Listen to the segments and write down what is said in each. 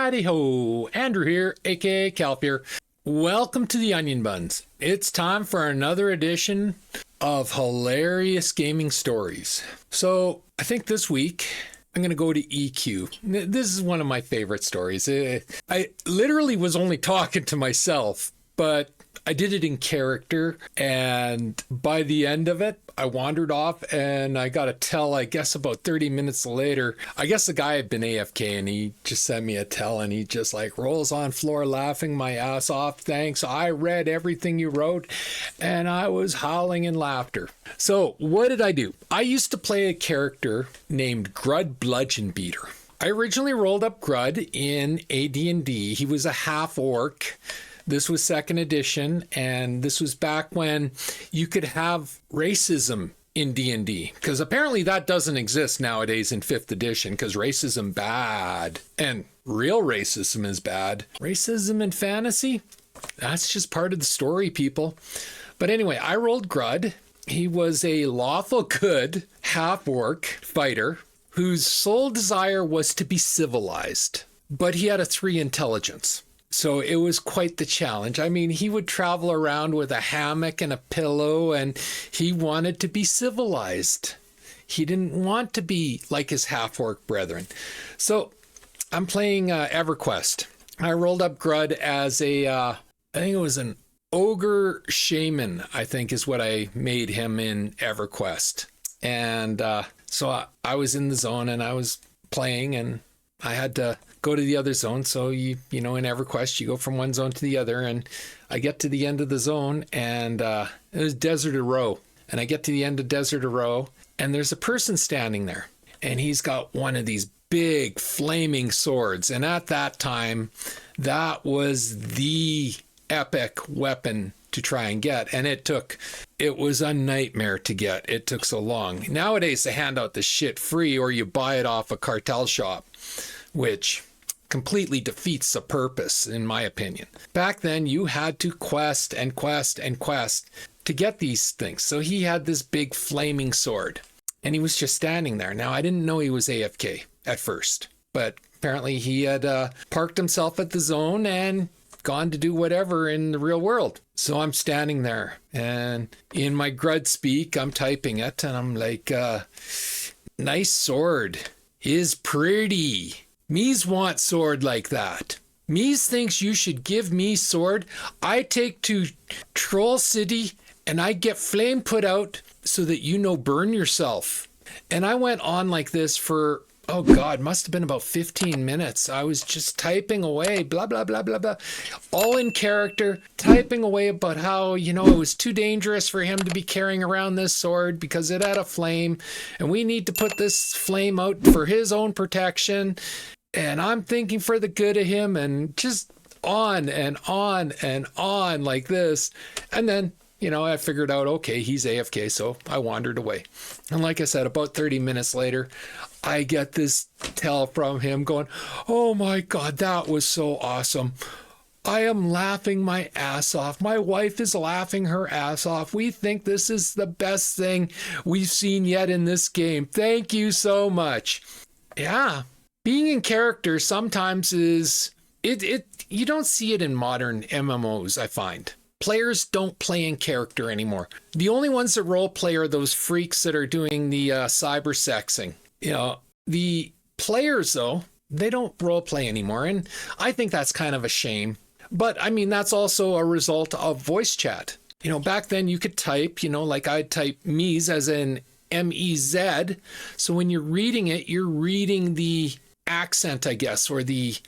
Howdy ho, Andrew here, aka Calp here. Welcome to the Onion Buns. It's time for another edition of hilarious gaming stories. So I think this week I'm going to go to EQ. This is one of my favorite stories. I literally was only talking to myself, but I did it in character, and by the end of it, I wandered off, and I got a tell, I guess about 30 minutes later. I guess the guy had been AFK, and he just sent me a tell, and he just like rolls on floor laughing my ass off. Thanks, I read everything you wrote, and I was howling in laughter. So what did I do? I used to play a character named Grud Bludgeon Beater. I originally rolled up Grud in AD&D. He was a half-orc. This was second edition, and this was back when you could have racism in D&D, because apparently that doesn't exist nowadays in 5th edition, because racism bad, and real racism is bad. Racism in fantasy? That's just part of the story, people. But anyway, I rolled Grud. He was a lawful good half-orc fighter whose sole desire was to be civilized, but he had a 3 intelligence. So it was quite the challenge. I mean, he would travel around with a hammock and a pillow, and he wanted to be civilized. He didn't want to be like his half-orc brethren. So I'm playing EverQuest. I rolled up Grud as I think it was an ogre shaman, I think is what I made him in EverQuest. And so I was in the zone, and I was playing, and I had to go to the other zone. So you know, in EverQuest, you go from one zone to the other, and I get to the end of the zone, and it was Desert of Row. And I get to the end of Desert of Row, and there's a person standing there, and he's got one of these big flaming swords. And at that time, that was the epic weapon to try and get. And it was a nightmare to get. It took so long. Nowadays, they hand out the shit free, or you buy it off a cartel shop, which completely defeats the purpose, in my opinion. Back then, you had to quest and quest and quest to get these things. So he had this big flaming sword, and he was just standing there. Now, I didn't know he was AFK at first, but apparently he had parked himself at the zone and gone to do whatever in the real world. So I'm standing there, and in my Grud speak, I'm typing it, and I'm like, nice sword. Is pretty. Me's want sword like that. Me's thinks you should give me sword. I take to Troll City, and I get flame put out so that you no burn yourself. And I went on like this for, oh God, must have been about 15 minutes. I was just typing away, blah, blah, blah, blah, blah. All in character, typing away about how, you know, it was too dangerous for him to be carrying around this sword because it had a flame, and we need to put this flame out for his own protection. And I'm thinking for the good of him, and just on and on and on like this. And then, you know, I figured out, okay, he's AFK, so I wandered away. And like I said, about 30 minutes later, I get this tell from him going, oh my God, that was so awesome. I am laughing my ass off. My wife is laughing her ass off. We think this is the best thing we've seen yet in this game. Thank you so much. Yeah. Being in character sometimes is, you don't see it in modern MMOs, I find. Players don't play in character anymore. The only ones that role play are those freaks that are doing the cyber sexing. You know, the players, though, they don't role play anymore. And I think that's kind of a shame. But I mean, that's also a result of voice chat. You know, back then you could type, you know, like I'd type Mies as in MEZ. So when you're reading it, you're reading the accent, I guess, or the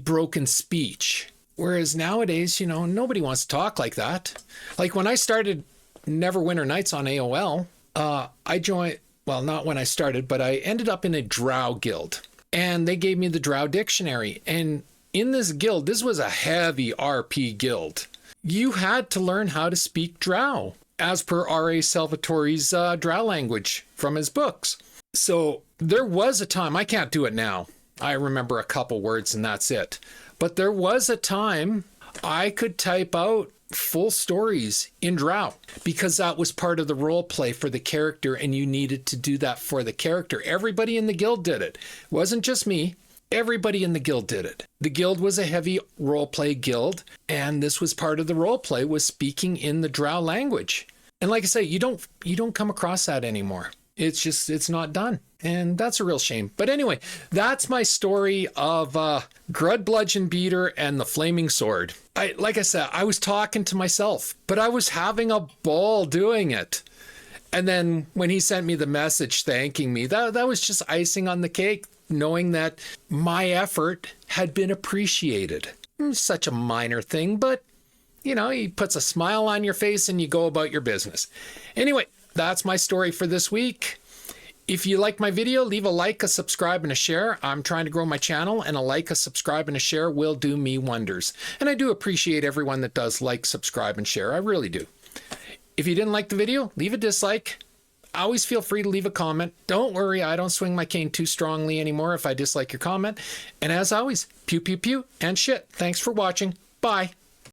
broken speech. Whereas nowadays, you know, nobody wants to talk like that. Like when I started Neverwinter Nights on AOL, I joined, well, not when I started, but I ended up in a drow guild, and they gave me the drow dictionary. And in this guild, this was a heavy RP guild. You had to learn how to speak drow as per R.A. Salvatore's drow language from his books. So there was a time, I can't do it now. I remember a couple words and that's it. But there was a time I could type out full stories in drow because that was part of the role play for the character, and you needed to do that for the character. Everybody in the guild did it. It wasn't just me. Everybody in the guild did it. The guild was a heavy roleplay guild, and this was part of the roleplay, was speaking in the drow language. And like I say, you don't come across that anymore. It's not done. And that's a real shame. But anyway, that's my story of Grud Bludgeon Beater and the Flaming Sword. Like I said, I was talking to myself, but I was having a ball doing it. And then when he sent me the message thanking me, that was just icing on the cake, knowing that my effort had been appreciated. Such a minor thing, but you know, he puts a smile on your face and you go about your business. Anyway, that's my story for this week. If you like my video, leave a like, a subscribe, and a share. I'm trying to grow my channel, and a like, a subscribe, and a share will do me wonders. And I do appreciate everyone that does like, subscribe, and share. I really do. If you didn't like the video, leave a dislike. Always feel free to leave a comment. Don't worry, I don't swing my cane too strongly anymore if I dislike your comment. And as always, pew, pew, pew, and shit. Thanks for watching. Bye.